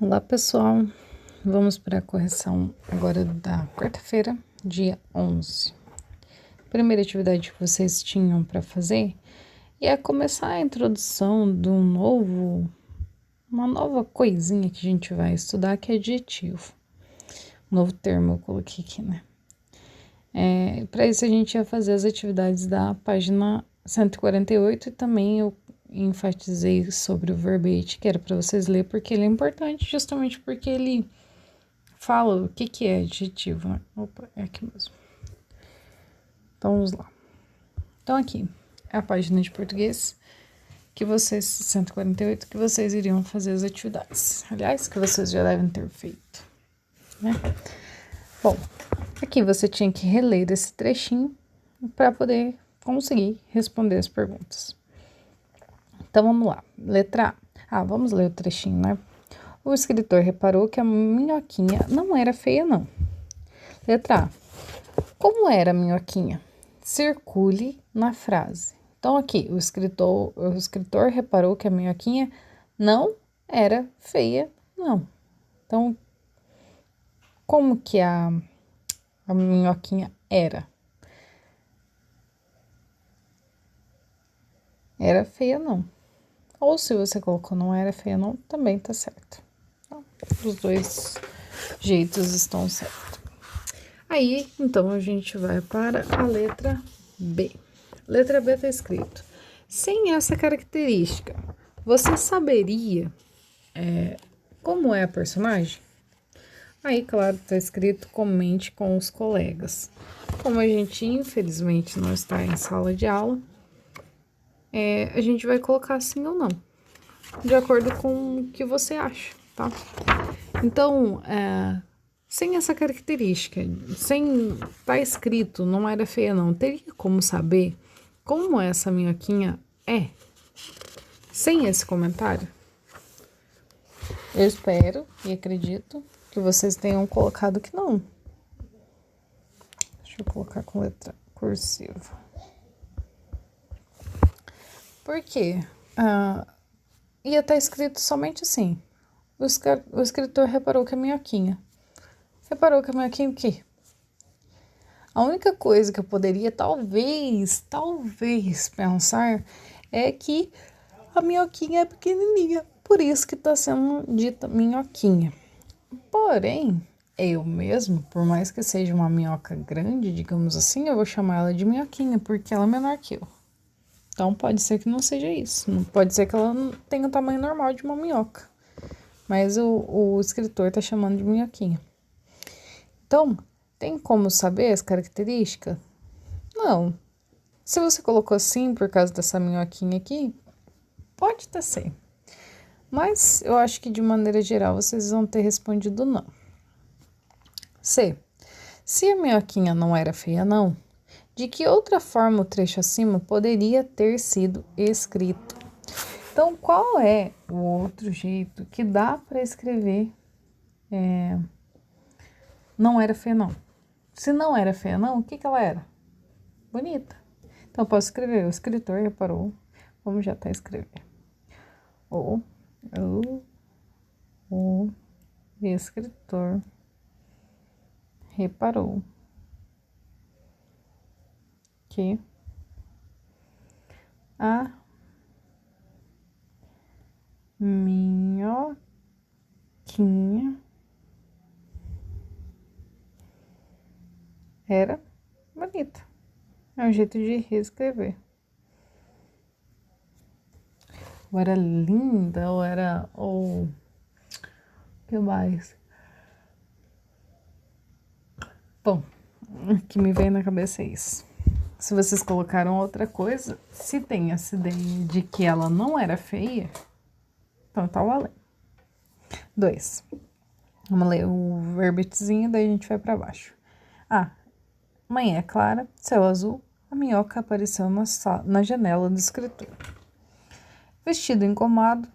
Olá, pessoal. Vamos para a correção agora da quarta-feira, dia 11. Primeira atividade que vocês tinham para fazer é começar a introdução de uma nova coisinha que a gente vai estudar, que é adjetivo. Um novo termo eu coloquei aqui, né? Para isso a gente ia fazer as atividades da página 148 e também eu enfatizei sobre o verbete, que era para vocês lerem, porque ele é importante, justamente porque ele fala o que é adjetivo, né? Opa, é aqui mesmo. Então, vamos lá. Então, aqui é a página de português que vocês, 148, que vocês iriam fazer as atividades. Aliás, que vocês já devem ter feito, né? Bom, aqui você tinha que reler esse trechinho para poder conseguir responder as perguntas. Então, vamos lá. Letra A. Vamos ler o trechinho, né? O escritor reparou que a minhoquinha não era feia, não. Letra A. Como era a minhoquinha? Circule na frase. Então, aqui, o escritor reparou que a minhoquinha não era feia, não. Então, como que a minhoquinha era? Era feia, não. Ou se você colocou não era feia, não, também tá certo. Então, os dois jeitos estão certos. Aí, então, a gente vai para a letra B. Letra B tá escrito: sem essa característica, você saberia como é a personagem? Aí, claro, tá escrito: comente com os colegas. Como a gente, infelizmente, não está em sala de aula, a gente vai colocar sim ou não, de acordo com o que você acha, tá? Então, sem essa característica, sem tá escrito, não era feia não, teria como saber como essa minhoquinha é? Sem esse comentário? Eu espero e acredito que vocês tenham colocado que não. Deixa eu colocar com letra cursiva. Por quê? Ia estar escrito somente assim. O escritor reparou que a minhoquinha. Reparou que a minhoquinha o quê? A única coisa que eu poderia talvez pensar é que a minhoquinha é pequenininha, por isso que está sendo dita minhoquinha. Porém, eu mesmo, por mais que seja uma minhoca grande, digamos assim, eu vou chamar ela de minhoquinha, porque ela é menor que eu. Então pode ser que não seja isso, não pode ser que ela não tenha o tamanho normal de uma minhoca, mas o escritor está chamando de minhoquinha. Então, tem como saber as características? Não. Se você colocou assim por causa dessa minhoquinha aqui, pode até ser. Mas eu acho que de maneira geral vocês vão ter respondido não. C. Se a minhoquinha não era feia, não, de que outra forma o trecho acima poderia ter sido escrito? Então, qual é o outro jeito que dá para escrever não era feia, não? Se não era feia, não, o que ela era? Bonita. Então, eu posso escrever: o escritor reparou, como já está escrevendo. O escritor reparou que a minhoquinha era bonita. É um jeito de reescrever. Ou era linda, ou o que mais? Bom, o que me vem na cabeça é isso. Se vocês colocaram outra coisa, se tem essa ideia de que ela não era feia, então tá valendo. 2. Vamos ler o verbetezinho, daí a gente vai para baixo. Manhã clara, céu azul, a minhoca apareceu na janela do escritor. Vestido engomado,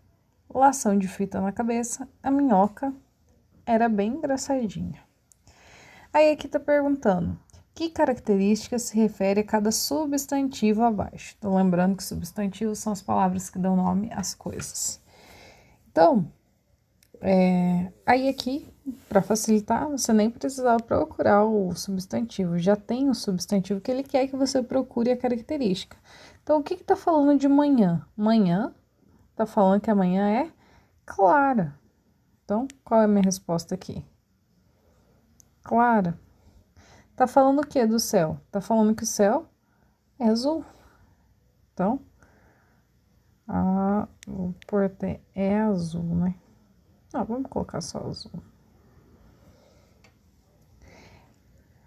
lação de fita na cabeça, a minhoca era bem engraçadinha. Aí aqui tá perguntando: que característica se refere a cada substantivo abaixo? Tô lembrando que substantivos são as palavras que dão nome às coisas. Então, Aí aqui, para facilitar, você nem precisava procurar o substantivo. Já tem o substantivo que ele quer que você procure a característica. Então, o que está falando de manhã? Manhã está falando que amanhã é clara. Então, qual é a minha resposta aqui? Clara. Tá falando o que do céu? Tá falando que o céu é azul. Então, o porta é azul, né? Não, vamos colocar só azul.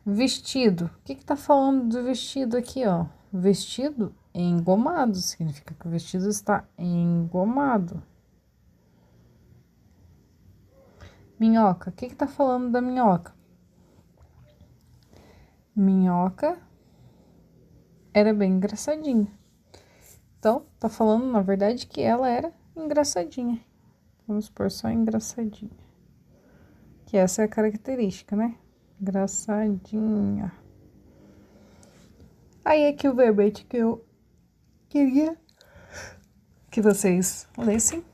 Vestido. O que tá falando do vestido aqui, ó? Vestido engomado. Significa que o vestido está engomado. Minhoca. O que tá falando da minhoca? Minhoca era bem engraçadinha. Então, tá falando, na verdade, que ela era engraçadinha. Vamos pôr só engraçadinha. Que essa é a característica, né? Engraçadinha. Aí aqui o verbete que eu queria que vocês lessem.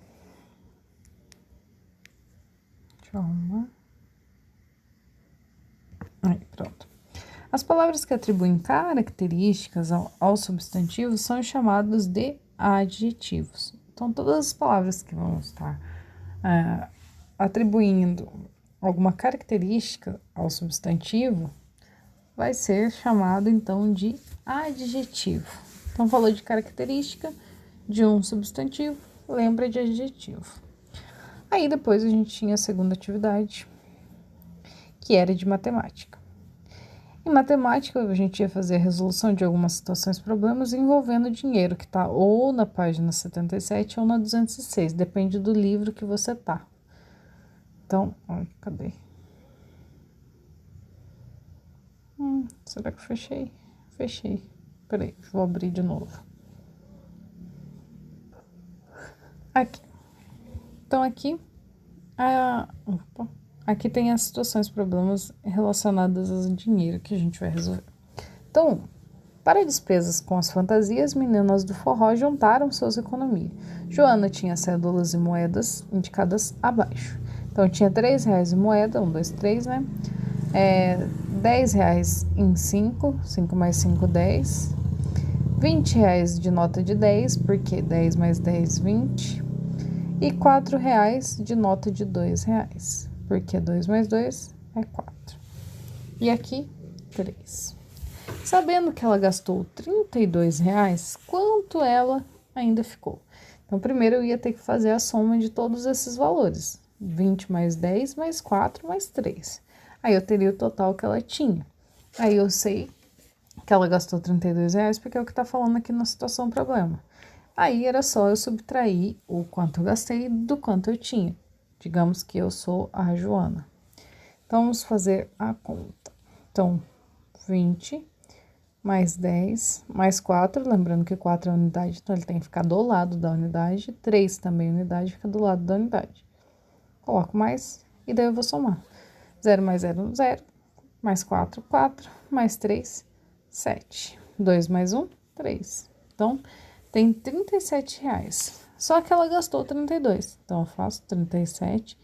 Deixa eu arrumar. Aí, pronto. As palavras que atribuem características ao substantivo são chamadas de adjetivos. Então, todas as palavras que vão estar atribuindo alguma característica ao substantivo vai ser chamado, então, de adjetivo. Então, falou de característica de um substantivo, lembra de adjetivo. Aí, depois, a gente tinha a segunda atividade, que era de matemática. Em matemática, a gente ia fazer a resolução de algumas situações, problemas envolvendo dinheiro, que está ou na página 77 ou na 206, depende do livro que você tá. Então, cadê? Será que eu fechei? Fechei. Peraí, vou abrir de novo. Aqui. Então, aqui tem as situações, problemas relacionadas ao dinheiro que a gente vai resolver. Então, para despesas com as fantasias, meninas do forró juntaram suas economias. Joana tinha cédulas e moedas indicadas abaixo. Então, tinha R$3 em moeda, 1, 2, 3, né? R$10 em 5, 5 mais 5, 10. R$20 de nota de 10, porque 10 mais 10, 20. E R$4 de nota de R$2, porque 2 mais 2 é 4. E aqui, 3. Sabendo que ela gastou R$32, quanto ela ainda ficou? Então, primeiro eu ia ter que fazer a soma de todos esses valores. 20 mais 10 mais 4 mais 3. Aí eu teria o total que ela tinha. Aí eu sei que ela gastou R$32, porque é o que tá falando aqui na situação problema. Aí era só eu subtrair o quanto eu gastei do quanto eu tinha. Digamos que eu sou a Joana. Então, vamos fazer a conta. Então, 20 mais 10 mais 4, lembrando que 4 é unidade, então ele tem que ficar do lado da unidade. 3 também é unidade, fica do lado da unidade. Coloco mais e daí eu vou somar. 0 mais 0, 0. Mais 4, 4. Mais 3, 7. 2 mais 1, 3. Então, tem R$37. Só que ela gastou 32. Então, eu faço 37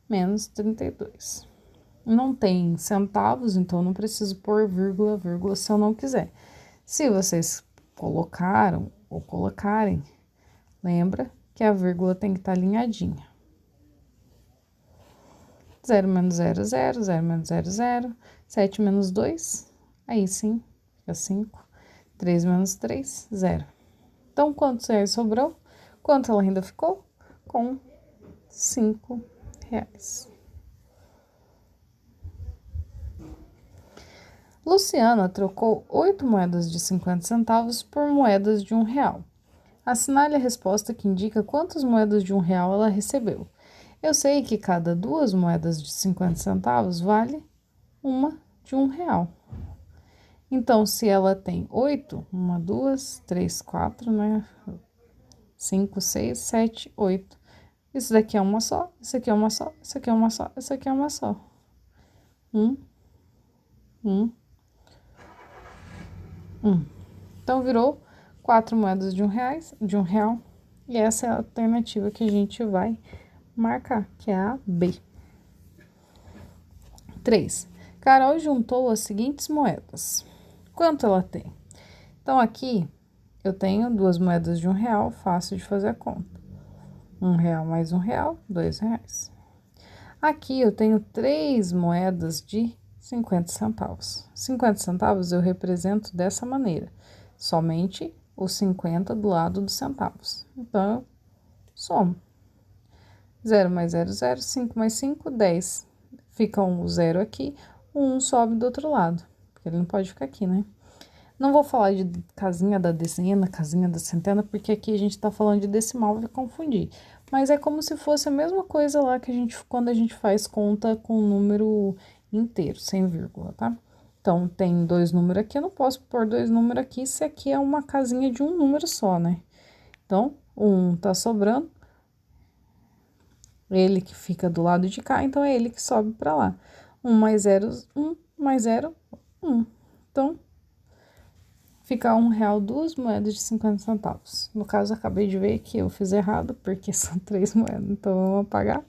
menos 32. Não tem centavos, então não preciso pôr vírgula, vírgula se eu não quiser. Se vocês colocaram ou colocarem, lembra que a vírgula tem que estar alinhadinha. 0 menos 0, 0. 0 menos 0, 0. 7 menos 2, aí sim, fica 5. 3 menos 3, 0. Então, quantos reais sobrou? Quanto ela ainda ficou? Com R$5. Luciana trocou 8 moedas de 50 centavos por moedas de R$1. Assinale a resposta que indica quantas moedas de R$1 ela recebeu. Eu sei que cada 2 moedas de 50 centavos vale uma de R$1. Então, se ela tem 8, 1, 2, 3, 4, né? 5, 6, 7, 8. Isso daqui é uma só, isso aqui é uma só, isso aqui é uma só, isso aqui é uma só. 1. Então, virou 4 moedas de R$1, de R$1. E essa é a alternativa que a gente vai marcar, que é a B. 3. Carol juntou as seguintes moedas. Quanto ela tem? Então, aqui, eu tenho duas moedas de R$1, fácil de fazer a conta. R$1 mais R$1, R$2. Aqui, eu tenho 3 moedas de 50 centavos. 50 centavos eu represento dessa maneira. Somente os 50 do lado dos centavos. Então, eu somo. 0 mais 0, 0. 5 mais 5, 10. Fica um 0 aqui, o 1 sobe do outro lado. Porque ele não pode ficar aqui, né? Não vou falar de casinha da dezena, casinha da centena, porque aqui a gente tá falando de decimal, vai confundir. Mas é como se fosse a mesma coisa lá que quando a gente faz conta com número inteiro, sem vírgula, tá? Então, tem 2 números aqui, eu não posso pôr 2 números aqui se aqui é uma casinha de um número só, né? Então, o 1 tá sobrando, ele que fica do lado de cá, então é ele que sobe pra lá. 1 mais 0, 1 mais 0, 1. Então, fica R$1, 2 moedas de 50 centavos. No caso, acabei de ver que eu fiz errado, porque são 3 moedas. Então, vamos apagar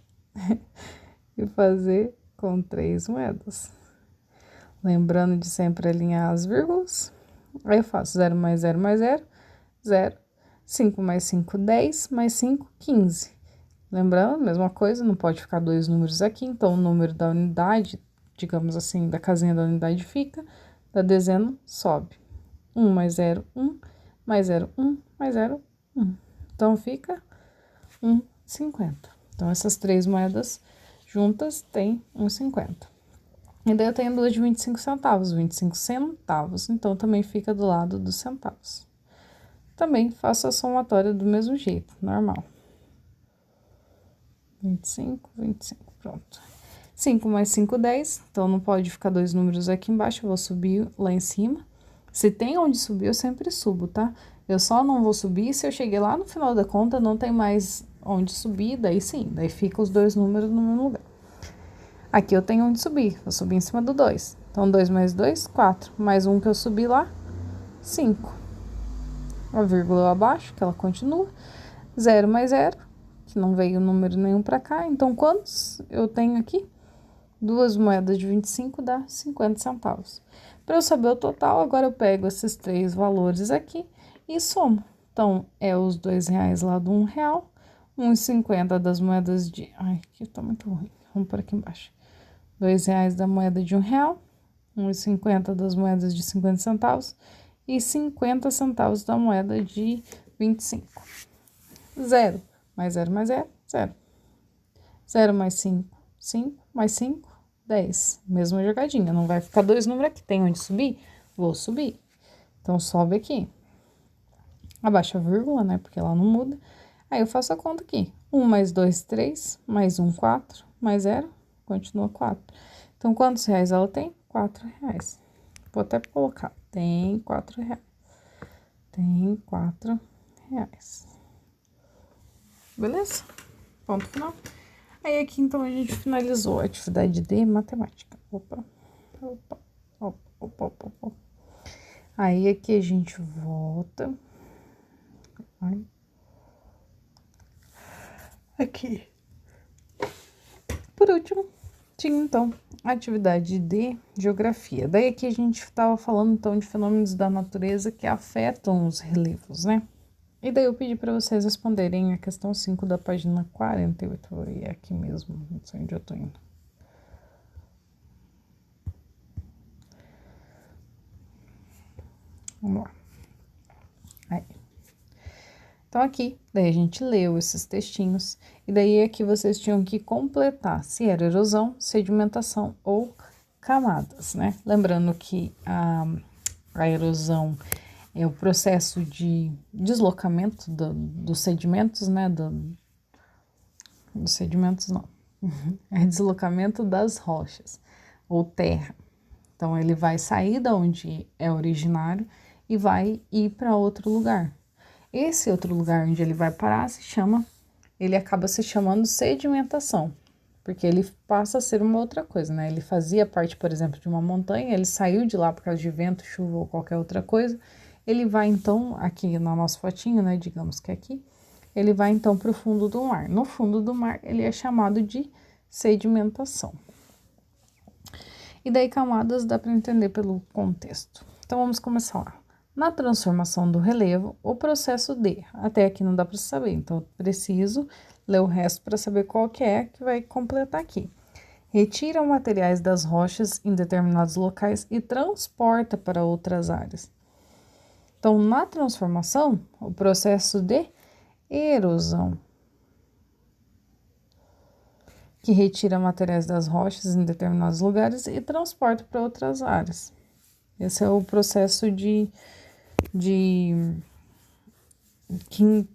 e fazer com 3 moedas. Lembrando de sempre alinhar as vírgulas. Aí eu faço 0 mais 0 mais 0, 0. 5 mais 5, 10, mais 5, 15. Lembrando, mesma coisa, não pode ficar 2 números aqui, então o número da unidade, digamos assim, da casinha da unidade fica, da dezena sobe. 1 mais 0, 1, mais 0, 1, mais 0, 1. Então, fica 1,50. Então, essas 3 moedas juntas têm 1,50. E daí eu tenho duas de 25 centavos, 25 centavos, então também fica do lado dos centavos. Também faço a somatória do mesmo jeito, normal. 25, 25, pronto. 5 mais 5, 10, então não pode ficar 2 números aqui embaixo, eu vou subir lá em cima. Se tem onde subir, eu sempre subo, tá? Eu só não vou subir se eu cheguei lá no final da conta, não tem mais onde subir, daí sim, daí fica os 2 números no mesmo lugar. Aqui eu tenho onde subir, vou subir em cima do 2. Então, 2 mais 2, 4. Mais 1 que eu subi lá, 5. A vírgula abaixo, que ela continua. 0 mais 0, que não veio número nenhum pra cá. Então, quantos eu tenho aqui? 2 moedas de 25 dá 50 centavos. Para eu saber o total, agora eu pego esses 3 valores aqui e somo. Então, é os R$2 lá do R$1, 1,50 das moedas de... Ai, aqui tá muito ruim. Vamos por aqui embaixo. R$2 da moeda de R$1, 1,50 das moedas de 50 centavos e 50 centavos da moeda de 25. 0 mais 0 mais 0, 0. 0 mais 5, 5 mais 5, 10. Mesma jogadinha, não vai ficar 2 números aqui. Tem onde subir? Vou subir. Então, sobe aqui. Abaixa a vírgula, né? Porque ela não muda. Aí, eu faço a conta aqui. 1 mais 2, 3. Mais 1, 4. Mais 0, continua 4. Então, quantos reais ela tem? R$4. Vou até colocar. Tem R$4. Tem R$4. Beleza? Ponto final. Aí, aqui, então, a gente finalizou a atividade de matemática. Opa, opa, opa, opa, opa, opa. Aí, aqui a gente volta. Ai. Aqui. Por último, tinha, então, a atividade de geografia. Daí, aqui a gente estava falando, então, de fenômenos da natureza que afetam os relevos, né? E daí eu pedi para vocês responderem a questão 5 da página 48. Vou ir aqui mesmo, não sei onde eu tô indo. Vamos lá. Aí. Então, aqui, daí a gente leu esses textinhos, e daí aqui vocês tinham que completar se era erosão, sedimentação ou camadas, né? Lembrando que a erosão é o processo de deslocamento dos sedimentos, né? Dos sedimentos, não. É deslocamento das rochas, ou terra. Então, ele vai sair da onde é originário e vai ir para outro lugar. Esse outro lugar onde ele vai parar ele acaba se chamando sedimentação, porque ele passa a ser uma outra coisa, né? Ele fazia parte, por exemplo, de uma montanha, ele saiu de lá por causa de vento, chuva ou qualquer outra coisa. Ele vai, então, aqui na nossa fotinho, né? Digamos que aqui, ele vai então para o fundo do mar. No fundo do mar, ele é chamado de sedimentação. E daí camadas dá para entender pelo contexto. Então vamos começar lá. Na transformação do relevo, o processo de, até aqui não dá para saber, então eu preciso ler o resto para saber qual que vai completar aqui. Retira materiais das rochas em determinados locais e transporta para outras áreas. Então, na transformação, o processo de erosão, que retira materiais das rochas em determinados lugares e transporta para outras áreas. Esse é o processo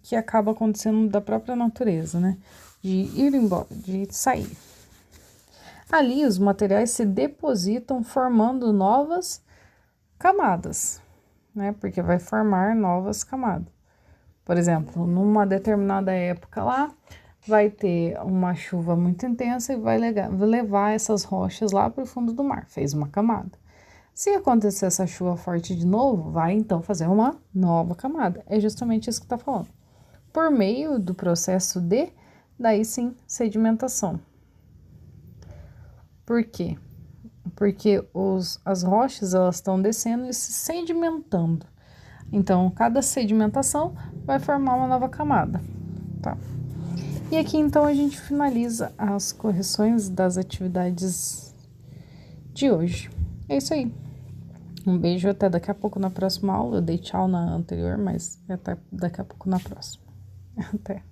que acaba acontecendo da própria natureza, né? De ir embora, de sair. Ali, os materiais se depositam formando novas camadas, né? Porque vai formar novas camadas. Por exemplo, numa determinada época lá, vai ter uma chuva muito intensa e vai levar essas rochas lá para o fundo do mar. Fez uma camada. Se acontecer essa chuva forte de novo, vai então fazer uma nova camada. É justamente isso que está falando. Por meio do processo de, daí sim, sedimentação. Por quê? Porque as rochas elas estão descendo e se sedimentando. Então, cada sedimentação vai formar uma nova camada, tá? E aqui, então, a gente finaliza as correções das atividades de hoje. É isso aí. Um beijo, até daqui a pouco na próxima aula. Eu dei tchau na anterior, mas até daqui a pouco na próxima. Até.